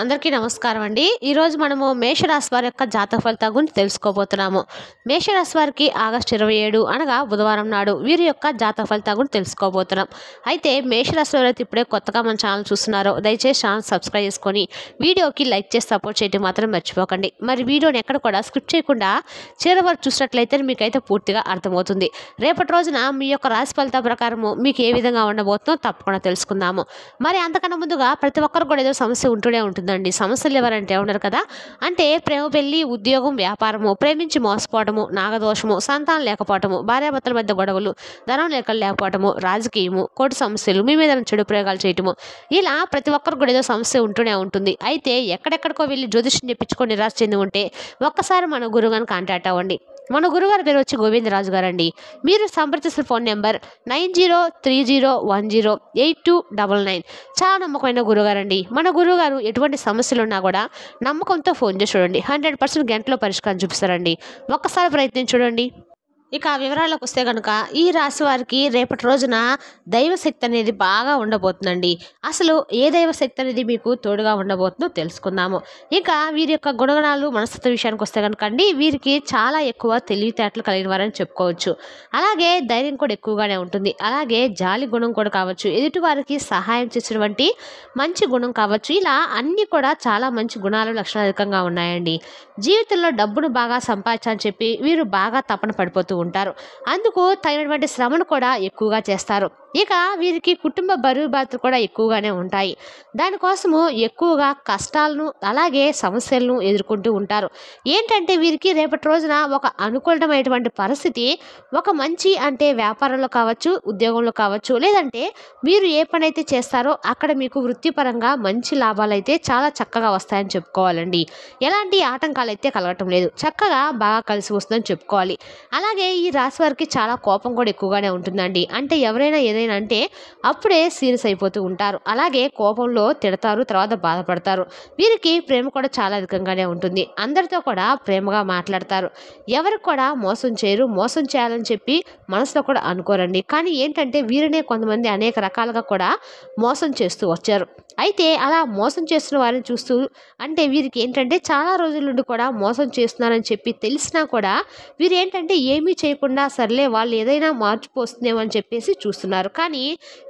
అందరికీ నమస్కారం అండి. ఈరోజు మనము మేషరాశి వారి యొక్క జాతక ఫలితాల గురించి తెలుసుకోబోతున్నాము. మేషరాశి వారికి ఆగస్టు 27 అనగా బుధవారం నాడు వీరి యొక్క జాతక ఫలితాల గురించి తెలుసుకోబోతున్నాం. అయితే మేషరాశి వారైతే ఇప్పుడే కొత్తగా మన ఛానల్ చూస్తున్నారో దయచేసి ఛానల్ సబ్స్క్రైబ్ చేసుకొని వీడియోకి లైక్ చేసి సపోర్ట్ చేయడం మాత్రం మర్చిపోకండి. మరి వీడియోని ఎక్కడ కూడా స్కిప్ చేయకుండా చివరి వరకు చూసినట్లయితే మీకైతే పూర్తిగా అర్థమవుతుంది. రేపటి రోజున మీ యొక్క రాశి ఫలితాల ప్రకారము మీకు ఏ విధంగా ఉండబోతుందో తప్పకుండా తెలుసుకుందాము. మరి అంతకన్నా ముందుగా ప్రతి ఒక్కరు కూడా ఏదో సమస్య ఉంటూనే ఉంటుంది. సమస్యలు ఎవరంటే ఉన్నారు కదా, అంటే ప్రేమ, పెళ్లి, ఉద్యోగం, వ్యాపారము, ప్రేమించి మోసపోవటము, నాగదోషము, సంతానం లేకపోవటము, భార్యాభర్తల మధ్య గొడవలు, ధనం లేకపోవటము, రాజకీయము, కోర్టు సమస్యలు, మీ మీద చెడు ప్రయోగాలు చేయటము, ఇలా ప్రతి ఒక్కరు కూడా ఏదో సమస్య ఉంటూనే ఉంటుంది. అయితే ఎక్కడెక్కడికో వెళ్ళి జ్యోతిష్యం చెప్పించుకొని నిరాశ చెంది ఉంటే ఒక్కసారి మన గురువుగారిని కాంటాక్ట్ అవ్వండి. మన గురుగారి పేరు వచ్చి గోవిందరాజు గారు అండి. మీరు సంప్రదిస్తున్న ఫోన్ నెంబర్ 9030108299. చాలా నమ్మకమైన గురుగారు అండి. మన గురుగారు ఎటువంటి సమస్యలు ఉన్నా కూడా నమ్మకంతో ఫోన్ చేసి చూడండి, 100% గంటలో పరిష్కారం చూపిస్తారండి. ఒక్కసారి ప్రయత్నించి చూడండి. ఇక వివరాలకు వస్తే కనుక ఈ రాశి వారికి రేపటి రోజున దైవశక్తి అనేది బాగా ఉండబోతుందండి. అసలు ఏ దైవశక్తి అనేది మీకు తోడుగా ఉండబోతుందో తెలుసుకుందాము. ఇక వీరి యొక్క గుణగణాలు, మనస్తత్వ విషయానికి వస్తే కనుక అండి, వీరికి చాలా ఎక్కువ తెలివితేటలు కలిగిన వారని చెప్పుకోవచ్చు. అలాగే ధైర్యం కూడా ఎక్కువగానే ఉంటుంది. అలాగే జాలి గుణం కూడా కావచ్చు, ఎదుటి వారికి సహాయం చేసినటువంటి మంచి గుణం కావచ్చు. ఇలా అన్నీ కూడా చాలా మంచి గుణాలు, లక్షణాలు అధికంగా ఉన్నాయండి. జీవితంలో డబ్బును బాగా సంపాదించాలని చెప్పి వీరు బాగా తపన పడిపోతూ ఉంటారు. అందుకు తగినటువంటి శ్రమను కూడా ఎక్కువగా చేస్తారు. ఇక వీరికి కుటుంబ బరువు బాధ్యతలు కూడా ఎక్కువగానే ఉంటాయి. దానికోసము ఎక్కువగా కష్టాలను అలాగే సమస్యలను ఎదుర్కొంటూ ఉంటారు. ఏంటంటే వీరికి రేపటి రోజున ఒక అనుకూలమైనటువంటి పరిస్థితి, ఒక మంచి అంటే వ్యాపారంలో కావచ్చు, ఉద్యోగంలో కావచ్చు, లేదంటే మీరు ఏ పని అయితే చేస్తారో అక్కడ మీకు వృత్తిపరంగా మంచి లాభాలు అయితే చాలా చక్కగా వస్తాయని చెప్పుకోవాలండి. ఎలాంటి ఆటంకాలు అయితే కలగటం లేదు, చక్కగా బాగా కలిసి వస్తుందని చెప్పుకోవాలి. అలాగే ఈ రాశి వారికి చాలా కోపం కూడా ఎక్కువగానే ఉంటుందండి. అంటే ఎవరైనా ఏదైనా అంటే అప్పుడే సీరియస్ అయిపోతూ ఉంటారు. అలాగే కోపంలో తిడతారు, తర్వాత బాధపడతారు. వీరికి ప్రేమ కూడా చాలా అధికంగానే ఉంటుంది. అందరితో కూడా ప్రేమగా మాట్లాడతారు. ఎవరికి కూడా మోసం చేయరు. మోసం చేయాలని చెప్పి మనసులో కూడా అనుకోరండి. కానీ ఏంటంటే వీరినే కొంతమంది అనేక రకాలుగా కూడా మోసం చేస్తూ వచ్చారు. అయితే అలా మోసం చేస్తున్న వారిని చూస్తూ, అంటే వీరికి ఏంటంటే చాలా రోజుల నుండి కూడా మోసం చేస్తున్నారని చెప్పి తెలిసినా కూడా వీరు ఏంటంటే ఏమీ చేయకుండా సర్లే వాళ్ళు ఏదైనా మార్చిపోస్తుందేమో అని చెప్పేసి చూస్తున్నారు. కానీ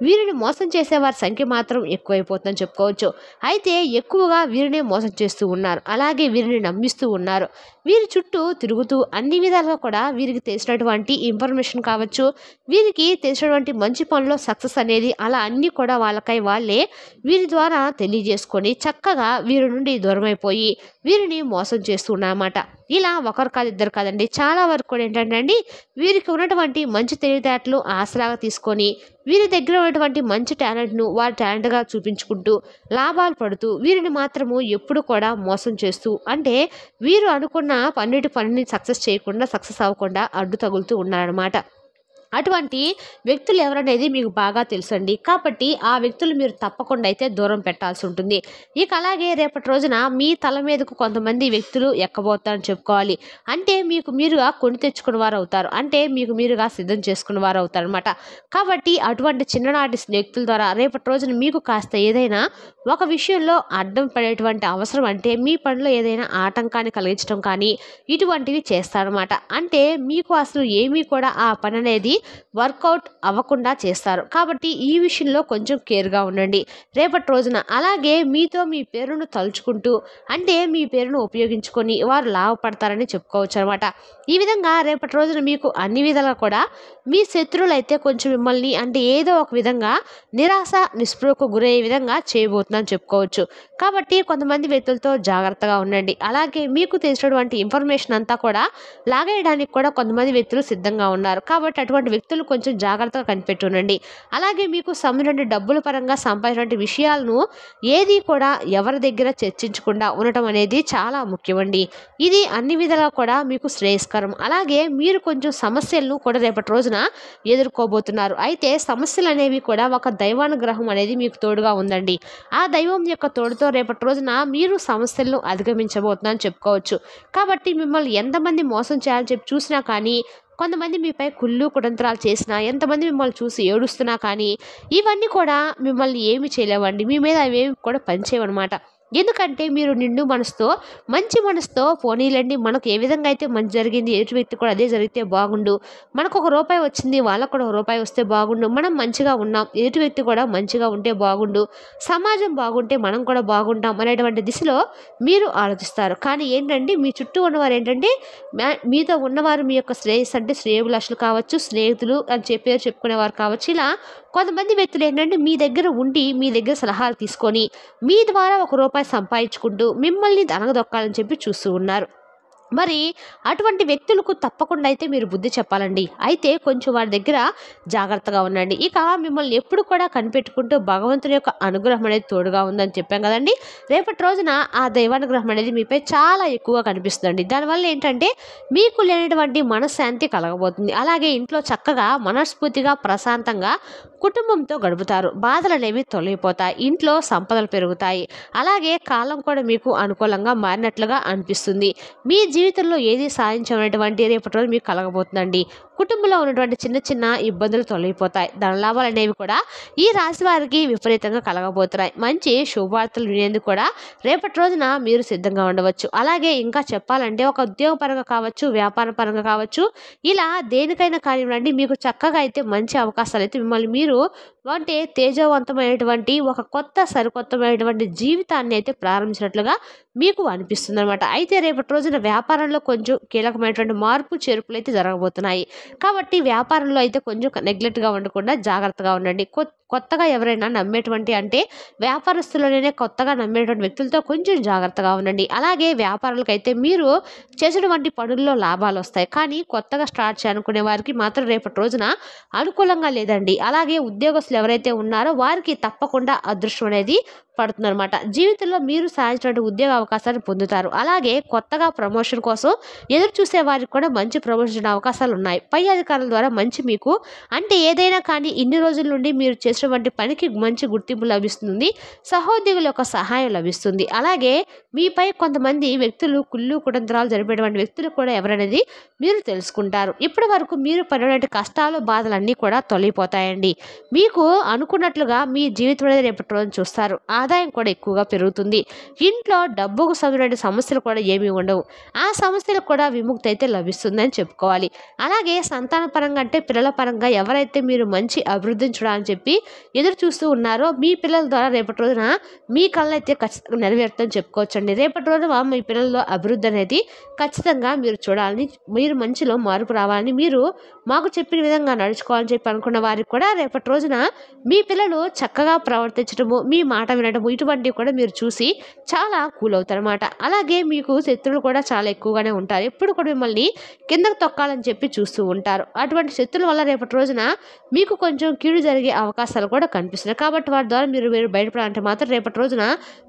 వీరిని మోసం చేసేవారి సంఖ్య మాత్రం ఎక్కువైపోతుందని చెప్పుకోవచ్చు. అయితే ఎక్కువగా వీరినే మోసం చేస్తూ ఉన్నారు. అలాగే వీరిని నమ్మిస్తూ ఉన్నారు. వీరి చుట్టూ తిరుగుతూ అన్ని విధాలుగా కూడా వీరికి తెలిసినటువంటి ఇన్ఫర్మేషన్ కావచ్చు, వీరికి తెలిసినటువంటి మంచి పనుల్లో సక్సెస్ అనేది అలా అన్నీ కూడా వాళ్ళకై వాళ్ళే వీరి ద్వారా తెలియజేసుకొని చక్కగా వీరి నుండి దూరం అయిపోయి వీరిని మోసం చేస్తూ ఉన్నారన్నమాట. ఇలా ఒకరు కాదు, ఇద్దరు కాదండి, చాలా వరకు కూడా ఏంటంటే అండి, వీరికి ఉన్నటువంటి మంచి తెలివితేటలు ఆసరాగా తీసుకొని వీరి దగ్గర ఉన్నటువంటి మంచి టాలెంట్ను వారి టాలెంట్గా చూపించుకుంటూ లాభాలు పడుతూ వీరిని మాత్రము ఎప్పుడు కూడా మోసం చేస్తూ, అంటే వీరు అనుకున్న పనిని సక్సెస్ చేయకుండా, సక్సెస్ అవ్వకుండా అడ్డు తగులుతూ ఉన్నారన్నమాట. అటువంటి వ్యక్తులు ఎవరనేది మీకు బాగా తెలుసండి. కాబట్టి ఆ వ్యక్తులు మీరు తప్పకుండా అయితే దూరం పెట్టాల్సి ఉంటుంది. ఇక అలాగే రేపటి రోజున మీ తల మీదకు కొంతమంది వ్యక్తులు ఎక్కబోతారని చెప్పుకోవాలి. అంటే మీకు మీరుగా కొని తెచ్చుకున్న వారు అవుతారు. అంటే మీకు మీరుగా సిద్ధం చేసుకున్న వారు అవుతారు అనమాట. కాబట్టి అటువంటి చిన్ననాటి వ్యక్తుల ద్వారా రేపటి రోజున మీకు కాస్త ఏదైనా ఒక విషయంలో అడ్డం పడేటువంటి అవసరం, అంటే మీ పనిలో ఏదైనా ఆటంకాన్ని కలిగించడం కానీ ఇటువంటివి చేస్తారనమాట. అంటే మీకు అసలు ఏమీ కూడా ఆ పని అనేది వర్కౌట్ అవ్వకుండా చేస్తారు. కాబట్టి ఈ విషయంలో కొంచెం కేర్గా ఉండండి రేపటి రోజున. అలాగే మీతో మీ పేరును తలుచుకుంటూ, అంటే మీ పేరును ఉపయోగించుకొని వారు లాభపడతారని చెప్పుకోవచ్చు అనమాట. ఈ విధంగా రేపటి రోజున మీకు అన్ని విధాలుగా కూడా మీ శత్రువులు అయితే కొంచెం మిమ్మల్ని అంటే ఏదో ఒక విధంగా నిరాశ, నిస్పృహకు గురయ్యే విధంగా చేయబోతుందని చెప్పుకోవచ్చు. కాబట్టి కొంతమంది వ్యక్తులతో జాగ్రత్తగా ఉండండి. అలాగే మీకు తెలిసినటువంటి ఇన్ఫర్మేషన్ అంతా కూడా లాగేయడానికి కూడా కొంతమంది వ్యక్తులు సిద్ధంగా ఉన్నారు. కాబట్టి అటువంటి వ్యక్తులు కొంచెం జాగ్రత్తగా కనిపెట్టి ఉండండి. అలాగే మీకు సంబంధించిన డబ్బుల పరంగా సంపాదించిన విషయాలను ఏది కూడా ఎవరి దగ్గర చర్చించకుండా ఉండటం అనేది చాలా ముఖ్యమండి. ఇది అన్ని విధాలుగా కూడా మీకు శ్రేయస్కరం. అలాగే మీరు కొంచెం సమస్యలను కూడా రేపటి రోజున ఎదుర్కోబోతున్నారు. అయితే సమస్యలు అనేవి కూడా ఒక దైవానుగ్రహం అనేది మీకు తోడుగా ఉందండి. ఆ దైవం యొక్క తోడుతో రేపటి రోజున మీరు సమస్యలను అధిగమించబోతున్నారని చెప్పుకోవచ్చు. కాబట్టి మిమ్మల్ని ఎంతమంది మోసం చేయాలని చెప్పి చూసినా కానీ, కొంతమంది మీపై కుళ్ళు కుతంత్రాలు చేసినా, ఎంతమంది మిమ్మల్ని చూసి ఏడుస్తున్నా కానీ ఇవన్నీ కూడా మిమ్మల్ని ఏమి చేయలేవండి. మీ మీద అవేమి కూడా పనిచేయవన్నమాట. ఎందుకంటే మీరు నిండు మనసుతో, మంచి మనసుతో పోనీలెండి మనకు ఏ విధంగా అయితే మంచి జరిగింది ఎదుటి వ్యక్తి కూడా అదే జరిగితే బాగుండు. మనకు ఒక రూపాయి వచ్చింది వాళ్ళకు కూడా ఒక రూపాయి వస్తే బాగుండు. మనం మంచిగా ఉన్నాం ఎదుటి వ్యక్తి కూడా మంచిగా ఉంటే బాగుండు. సమాజం బాగుంటే మనం కూడా బాగుంటాం అనేటువంటి దిశలో మీరు ఆలోచిస్తారు. కానీ ఏంటంటే మీ చుట్టూ ఉన్నవారు ఏంటంటే మీతో ఉన్నవారు మీ యొక్క శ్రేయస్సు అంటే శ్రేయోభిలాషులు కావచ్చు, స్నేహితులు అని చెప్పుకునేవారు కావచ్చు. ఇలా కొంతమంది వ్యక్తులు ఏంటంటే మీ దగ్గర ఉండి మీ దగ్గర సలహాలు తీసుకొని మీ ద్వారా ఒక రూపాయి సంపాదించుకుంటూ మిమ్మల్ని అనగదొక్కాలని చెప్పి చూస్తూ ఉన్నారు. మరి అటువంటి వ్యక్తులకు తప్పకుండా అయితే మీరు బుద్ధి చెప్పాలండి. అయితే కొంచెం వారి దగ్గర జాగ్రత్తగా ఉండండి. ఇక మిమ్మల్ని ఎప్పుడు కూడా కనిపెట్టుకుంటూ భగవంతుని యొక్క అనుగ్రహం అనేది తోడుగా ఉందని చెప్పాం కదండి. రేపటి రోజున ఆ దైవానుగ్రహం అనేది మీపై చాలా ఎక్కువగా కనిపిస్తుందండి. దానివల్ల ఏంటంటే మీకు లేనటువంటి మనశ్శాంతి కలగబోతుంది. అలాగే ఇంట్లో చక్కగా మనస్ఫూర్తిగా ప్రశాంతంగా కుటుంబంతో గడుపుతారు. బాధలు అనేవి తొలగిపోతాయి. ఇంట్లో సంపదలు పెరుగుతాయి. అలాగే కాలం కూడా మీకు అనుకూలంగా మారినట్లుగా అనిపిస్తుంది. మీ జీవితంలో ఏది సాధించమైనటువంటి రేపటి రోజు మీకు కలగబోతుందండి. కుటుంబంలో ఉన్నటువంటి చిన్న చిన్న ఇబ్బందులు తొలగిపోతాయి. ధనలాభాలు అనేవి కూడా ఈ రాశి వారికి విపరీతంగా కలగబోతున్నాయి. మంచి శుభవార్తలు వినేందుకు కూడా రేపటి రోజున మీరు సిద్ధంగా ఉండవచ్చు. అలాగే ఇంకా చెప్పాలంటే ఒక ఉద్యోగపరంగా కావచ్చు, వ్యాపార పరంగా కావచ్చు, ఇలా దేనికైనా కానివ్వండి మీకు చక్కగా అయితే మంచి అవకాశాలు అయితే మిమ్మల్ని మీరు అంటే తేజవంతమైనటువంటి ఒక సరికొత్తమైనటువంటి జీవితాన్ని అయితే ప్రారంభించినట్లుగా మీకు అనిపిస్తుంది అనమాట. అయితే రేపటి రోజున వ్యాపారంలో కొంచెం కీలకమైనటువంటి మార్పు చేర్పులు అయితే జరగబోతున్నాయి. కాబట్టి వ్యాపారంలో అయితే కొంచెం నెగ్లెక్ట్గా ఉండకుండా జాగ్రత్తగా ఉండండి. కొత్తగా ఎవరైనా నమ్మేటువంటి అంటే వ్యాపారస్తులనే కొత్తగా నమ్మేటువంటి వ్యక్తులతో కొంచెం జాగ్రత్తగా ఉండండి. అలాగే వ్యాపారులకైతే మీరు చేసినటువంటి పనుల్లో లాభాలు వస్తాయి. కానీ కొత్తగా స్టార్ట్ చేయాలనుకునే వారికి మాత్రం రేపటి రోజున అనుకూలంగా లేదండి. అలాగే ఉద్యోగస్తులు ఎవరైతే ఉన్నారో వారికి తప్పకుండా అదృష్టం అనేది పడుతుందన్నమాట. జీవితంలో మీరు సాధించినటువంటి ఉద్యోగ అవకాశాన్ని పొందుతారు. అలాగే కొత్తగా ప్రమోషన్ కోసం ఎదురు చూసే వారికి కూడా మంచి ప్రమోషన్ అవకాశాలు ఉన్నాయి. పై అధికారుల ద్వారా మంచి మీకు అంటే ఏదైనా కానీ ఇన్ని రోజుల నుండి మీరు చేసినటువంటి పనికి మంచి గుర్తింపు లభిస్తుంది. సహోద్యోగుల యొక్క సహాయం లభిస్తుంది. అలాగే మీపై కొంతమంది వ్యక్తులు కుళ్ళు కుతంత్రాలు జరిపేటువంటి వ్యక్తులు కూడా ఎవరనేది మీరు తెలుసుకుంటారు. ఇప్పటి వరకు మీరు పడినటువంటి కష్టాలు బాధలన్నీ కూడా తొలగిపోతాయండి. మీకు అనుకున్నట్లుగా మీ జీవితం అనేది రేపటి రోజు చూస్తారు. ఆదాయం కూడా ఎక్కువగా పెరుగుతుంది. ఇంట్లో డబ్బుకు సంబంధించిన సమస్యలు కూడా ఏమీ ఉండవు. ఆ సమస్యలకు కూడా విముక్తి అయితే లభిస్తుందని చెప్పుకోవాలి. అలాగే సంతాన పరంగా అంటే పిల్లల పరంగా ఎవరైతే మీరు మంచి అభివృద్ధిని చూడాలని చెప్పి ఎదురు చూస్తూ ఉన్నారో మీ పిల్లల ద్వారా రేపటి రోజున మీ కళ అయితే ఖచ్చితంగా నెరవేరుతుందని చెప్పుకోవచ్చండి. రేపటి రోజున మీ పిల్లల్లో అభివృద్ధి అనేది ఖచ్చితంగా మీరు చూడాలని, మీరు మంచిలో మార్పు రావాలని, మీరు మాకు చెప్పిన విధంగా నడుచుకోవాలని చెప్పి అనుకున్న వారికి కూడా రేపటి రోజున మీ పిల్లలు చక్కగా ప్రవర్తించడము, మీ మాట వినడము ఇటువంటివి కూడా మీరు చూసి చాలా కూల్ అవుతారన్నమాట. అలాగే మీకు శత్రువులు కూడా చాలా ఎక్కువగానే ఉంటారు. ఎప్పుడు కూడా మిమ్మల్ని కిందకు తొక్కాలని చెప్పి చూస్తూ ఉంటారు. అటువంటి శత్రువుల వల్ల రేపటి రోజున మీకు కొంచెం కీడు జరిగే అవకాశాలు కూడా కనిపిస్తున్నాయి. కాబట్టి వాటి ద్వారా మీరు బయటపడాలంటే మాత్రం రేపటి రోజున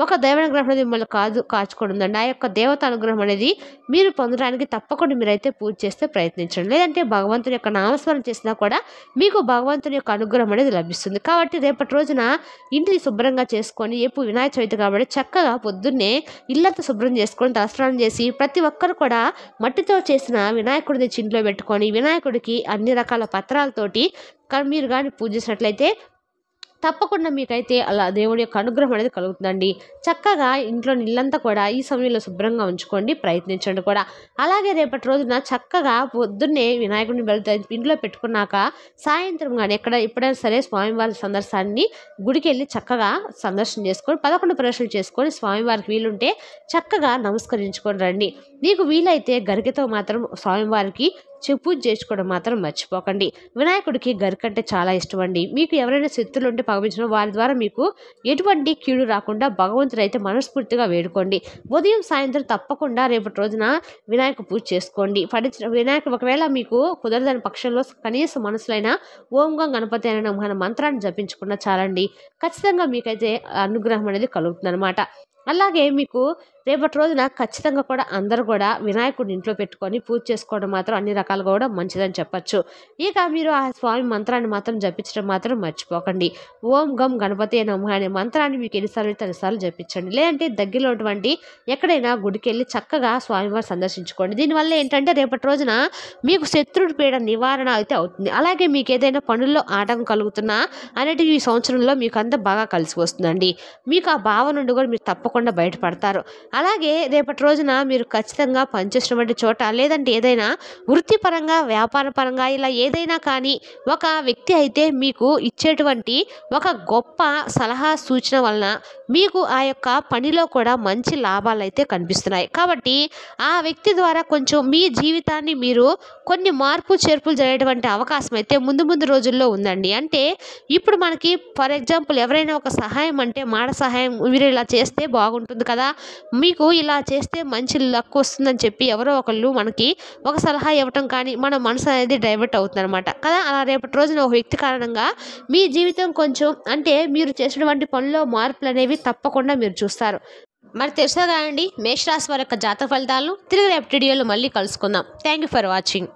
ఒక దైవానుగ్రహం అనేది మిమ్మల్ని కాచుకొని ఉందండి. ఆ యొక్క దేవత అనుగ్రహం అనేది మీరు పొందడానికి తప్పకుండా మీరైతే పూజ చేస్తే ప్రయత్నించండి. లేదంటే భగవంతుని యొక్క నామస్మరణ చేసినా కూడా మీకు భగవంతుని యొక్క అనుగ్రహం అనేది లభిస్తుంది. కాబట్టి రేపటి రోజున ఇంటిని శుభ్రంగా చేసుకొని వినాయక చవితి కాబట్టి చక్కగా పొద్దున్నే ఇల్లంతా శుభ్రం చేసుకొని తలస్నానం చేసి ప్రతి ఒక్కరు కూడా మట్టితో చేసిన వినాయకుడిని ఇంట్లో పెట్టుకొని వినాయకుడికి అన్ని రకాల పత్రాలతోటి మీరు కానీ పూజించినట్లయితే తప్పకుండా మీకైతే అలా దేవుడి యొక్క అనుగ్రహం అనేది కలుగుతుందండి. చక్కగా ఇంట్లో ఇల్లంతా కూడా ఈ సమయంలో శుభ్రంగా ఉంచుకోండి, ప్రయత్నించండి కూడా. అలాగే రేపటి రోజున చక్కగా పొద్దున్నే వినాయకుడిని ఇంట్లో పెట్టుకున్నాక సాయంత్రం కానీ ఎప్పుడైనా సరే స్వామివారి సందర్శనాన్ని గుడికి వెళ్ళి చక్కగా సందర్శన చేసుకొని 11 ప్రదర్శనలు చేసుకొని స్వామివారికి వీలుంటే చక్కగా నమస్కరించుకొని రండి. మీకు వీలైతే గరికతో మాత్రం స్వామివారికి పూజ చేసుకోవడం మాత్రం మర్చిపోకండి. వినాయకుడికి గరికంటే చాలా ఇష్టం అండి. మీకు ఎవరైనా శత్రులు ఉంటే పగపించడం వారి ద్వారా మీకు ఎటువంటి కీడు రాకుండా భగవంతుడు అయితే మనస్ఫూర్తిగా వేడుకోండి. ఉదయం సాయంత్రం తప్పకుండా రేపటి రోజున వినాయక పూజ చేసుకోండి. వినాయకుడు ఒకవేళ మీకు కుదరదని పక్షంలో కనీసం మనసులైనా ఓం గం గణపతి అనే మన మంత్రాన్ని జపించుకున్న చాలండి. ఖచ్చితంగా మీకైతే అనుగ్రహం అనేది కలుగుతుంది అనమాట. అలాగే మీకు రేపటి రోజున ఖచ్చితంగా కూడా అందరూ కూడా వినాయకుడిని ఇంట్లో పెట్టుకొని పూజ చేసుకోవడం మాత్రం అన్ని రకాలుగా కూడా మంచిదని చెప్పొచ్చు. ఇక మీరు ఆ స్వామి మంత్రాన్ని మాత్రం జపించడం మాత్రం మర్చిపోకండి. ఓం గం గణపతే నమః అనే మంత్రాన్ని మీకు ఎన్నిసార్లు అయితే అన్నిసార్లు జపించండి. లేదంటే దగ్గరలో ఉన్నటువంటి ఎక్కడైనా గుడికెళ్ళి చక్కగా స్వామివారిని సందర్శించుకోండి. దీనివల్ల ఏంటంటే రేపటి రోజున మీకు శత్రుడి పీడ నివారణ అయితే అవుతుంది. అలాగే మీకు ఏదైనా పనుల్లో ఆటంకం కలుగుతున్నా అనేటివి ఈ సంవత్సరంలో మీకు అంతా బాగా కలిసి వస్తుందండి. మీకు ఆ భావం నుండి కూడా మీరు తప్పకుండా బయటపడతారు. అలాగే రేపటి రోజున మీరు ఖచ్చితంగా పనిచేసినటువంటి చోట లేదంటే ఏదైనా వృత్తిపరంగా వ్యాపార పరంగా ఇలా ఏదైనా కానీ ఒక వ్యక్తి అయితే మీకు ఇచ్చేటువంటి ఒక గొప్ప సలహా సూచన వలన మీకు ఆ యొక్క పనిలో కూడా మంచి లాభాలు అయితే కనిపిస్తున్నాయి. కాబట్టి ఆ వ్యక్తి ద్వారా కొంచెం మీ జీవితాన్ని మీరు కొన్ని మార్పు చేర్పులు జరిగేటువంటి అవకాశం అయితే ముందు ముందు రోజుల్లో ఉందండి. అంటే ఇప్పుడు మనకి ఫర్ ఎగ్జాంపుల్ ఎవరైనా ఒక సహాయం అంటే మాట సహాయం మీరు ఇలా చేస్తే బాగుంటుంది కదా, మీకు ఇలా చేస్తే మంచి లక్ వస్తుందని చెప్పి ఎవరో ఒకళ్ళు మనకి ఒక సలహా ఇవ్వటం కానీ మన మనసు అనేది డైవర్ట్ అవుతుంది అనమాట కదా. అలా రేపటి రోజున ఒక వ్యక్తి కారణంగా మీ జీవితం కొంచెం అంటే మీరు చేసినటువంటి పనిలో మార్పులు అనేవి తప్పకుండా మీరు చూస్తారు. మరి తెలుసా అండి మేషరాశి వారి యొక్క జాతక ఫలితాలను తిరిగి రేపటి వీడియోలో మళ్ళీ కలుసుకుందాం. Thank you for watching.